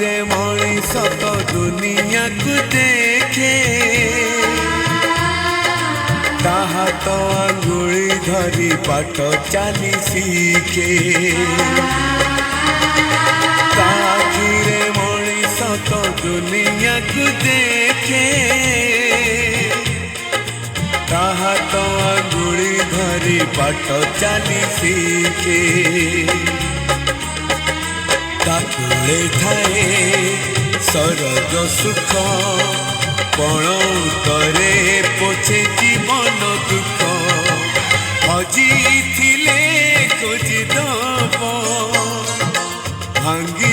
आखिरे मଣିଷ तो दुनिया को देखे ताहा तो अंगुली धरी पाठ चाली सीखे आखिरे मଣିଷ तो दुनिया को देखे ताहा तो अंगुली धरी पाठ चाली सीखे ताकुले थाए सरग सुख पण करे पोछे जीवन दुख हजी थिले खोजी दब भांगी